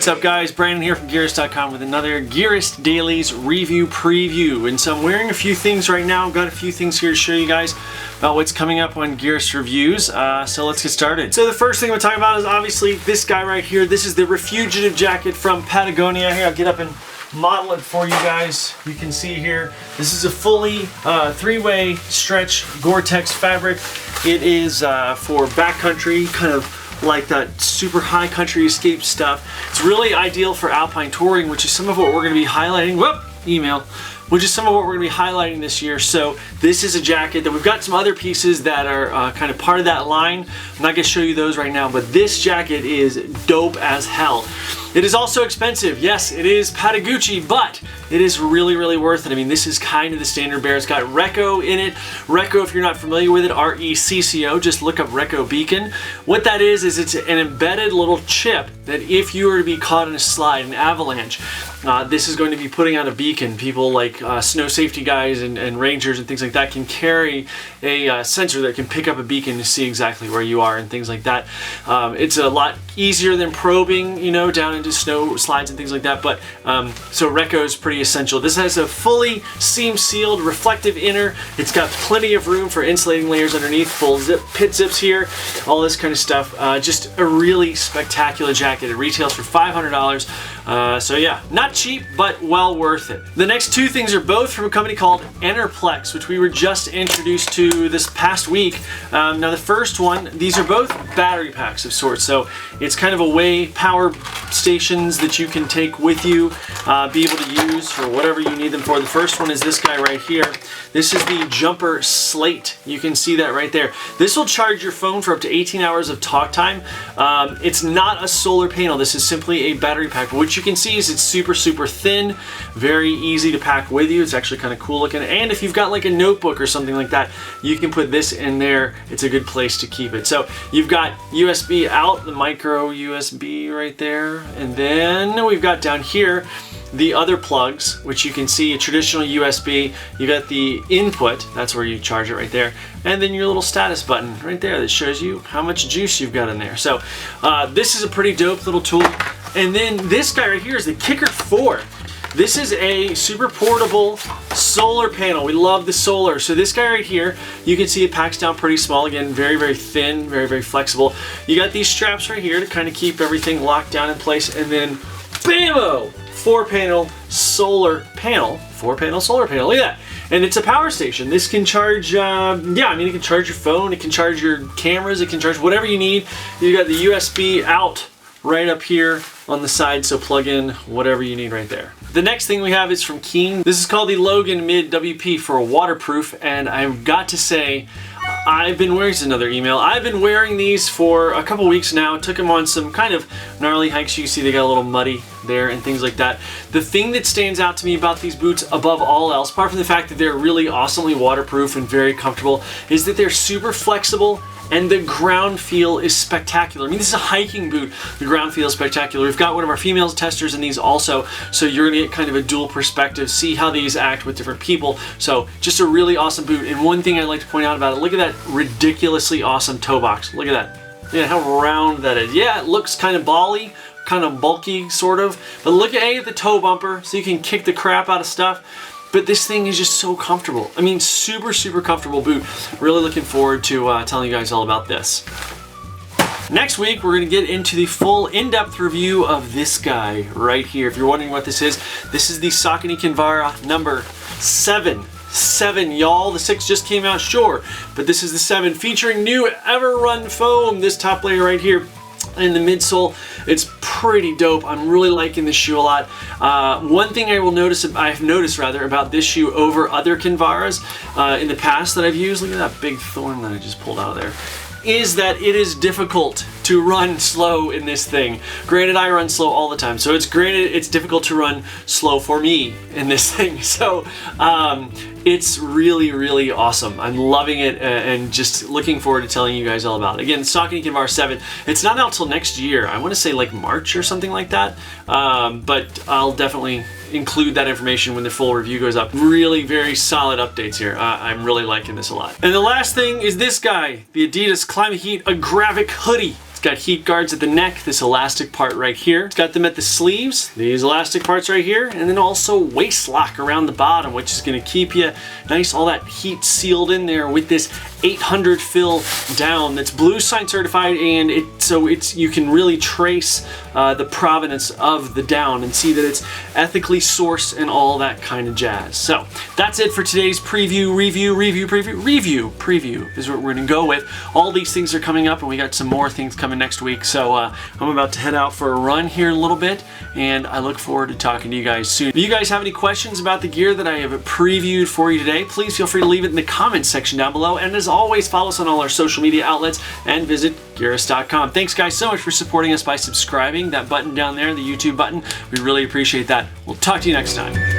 What's up guys, Brandon here from Gearist.com with another Gearist Dailies review preview. And so I'm wearing a few things right now. I've got a few things here to show you guys about what's coming up on Gearist reviews. So let's get started. So the first thing I'm talking about is obviously this guy right here. This is the Refugitive jacket from Patagonia. Here, I'll get up and model it for you guys. You can see here, this is a fully three-way stretch Gore-Tex fabric. It is for backcountry, kind of like that super high country escape stuff. It's really ideal for alpine touring, which is some of what we're going to be highlighting. Whoop, email. Which is some of what we're going to be highlighting this year. So this is a jacket that we've got some other pieces that are kind of part of that line. I'm not going to show you those right now, but this jacket is dope as hell. It is also expensive. Yes, it is Patagucci, but it is really, really worth it. I mean, this is kind of the standard bearer. It's got Recco in it. Recco, if you're not familiar with it, R-E-C-C-O, just look up Recco Beacon. What that is it's an embedded little chip that if you were to be caught in a slide, an avalanche, this is going to be putting out a beacon. People like snow safety guys and rangers and things like that can carry a sensor that can pick up a beacon to see exactly where you are and things like that. It's a lot easier than probing, you know, down into snow slides and things like that, but so Recco is pretty essential. This has a fully seam sealed reflective inner. It's got plenty of room for insulating layers underneath, full zip, pit zips here, all this kind of stuff. Just a really spectacular jacket. It retails for $500. So yeah, not cheap, but well worth it. The next two things are both from a company called Enerplex, which we were just introduced to this past week. Now the first one, these are both battery packs of sorts. So it's kind of a way power stations that you can take with you, be able to use for whatever you need them for. The first one is this guy right here. This is the Jumper Slate. You can see that right there. This will charge your phone for up to 18 hours of talk time. It's not a solar panel. This is simply a battery pack. What you can see is it's super, super thin, very easy to pack with you. It's actually kind of cool looking. And if you've got like a notebook or something like that, you can put this in there. It's a good place to keep it. So you've got USB out, the micro USB right there. And then we've got down here the other plugs, which you can see a traditional USB. You got the input, that's where you charge it right there, and then your little status button right there that shows you how much juice you've got in there. So this is a pretty dope little tool. And then this guy right here is the Kicker 4. This is a super portable solar panel. We love the solar. So this guy right here, you can see it packs down pretty small. Again, very, very thin, very, very flexible. You got these straps right here to kind of keep everything locked down in place. And then, bam-o! 4-panel solar panel. 4-panel solar panel. Look at that. And it's a power station. This can charge, yeah, I mean, it can charge your phone. It can charge your cameras. It can charge whatever you need. You got the USB out right up here on the side, so plug in whatever you need right there. The next thing we have is from Keen. This is called the Logan Mid WP for waterproof, and I've got to say, I've been wearing, this is another email, I've been wearing these for a couple weeks now. Took them on some kind of gnarly hikes. You see they got a little muddy there and things like that. The thing that stands out to me about these boots above all else, apart from the fact that they're really awesomely waterproof and very comfortable, is that they're super flexible and the ground feel is spectacular. I mean, this is a hiking boot. The ground feel is spectacular. We've got one of our female testers in these also, so you're gonna get kind of a dual perspective, see how these act with different people. So just a really awesome boot. And one thing I'd like to point out about it, look at that ridiculously awesome toe box. Look at that. Yeah, how round that is. Yeah, it looks kind of bally, kind of bulky, sort of. But look at the toe bumper, so you can kick the crap out of stuff. But this thing is just so comfortable. I mean, super, super comfortable boot. Really looking forward to telling you guys all about this. Next week, we're gonna get into the full in-depth review of this guy right here. If you're wondering what this is the Saucony Kinvara number 7. 7, y'all. The 6 just came out, sure, but this is the 7, featuring new Everrun foam, this top layer right here. In the midsole, it's pretty dope. I'm really liking this shoe a lot. One thing I've noticed about this shoe over other Kinvaras in the past that I've used, look at that big thorn that I just pulled out of there, is that it is difficult to run slow in this thing. Granted, I run slow all the time, so it's difficult to run slow for me in this thing. So it's really, really awesome. I'm loving it and just looking forward to telling you guys all about it. Again, Saucony Kinvara 7. It's not out till next year. I want to say like March or something like that, but I'll definitely include that information when the full review goes up. Really very solid updates here. I'm really liking this a lot. And the last thing is this guy, the Adidas Climaheat Agravic hoodie. It's got heat guards at the neck, this elastic part right here. It's got them at the sleeves, these elastic parts right here, and then also waist lock around the bottom, which is gonna keep you nice, all that heat sealed in there with this 800 fill down that's Blue Sign certified, and you can really trace the provenance of the down and see that it's ethically sourced and all that kind of jazz. So that's it for today's preview is what we're gonna go with. All these things are coming up, and we got some more things coming next week. So I'm about to head out for a run here in a little bit, and I look forward to talking to you guys soon. If you guys have any questions about the gear that I have previewed for you today, please feel free to leave it in the comments section down below. And as always, follow us on all our social media outlets and visit Gearist.com. Thanks guys so much for supporting us by subscribing, that button down there, the YouTube button. We really appreciate that. We'll talk to you next time.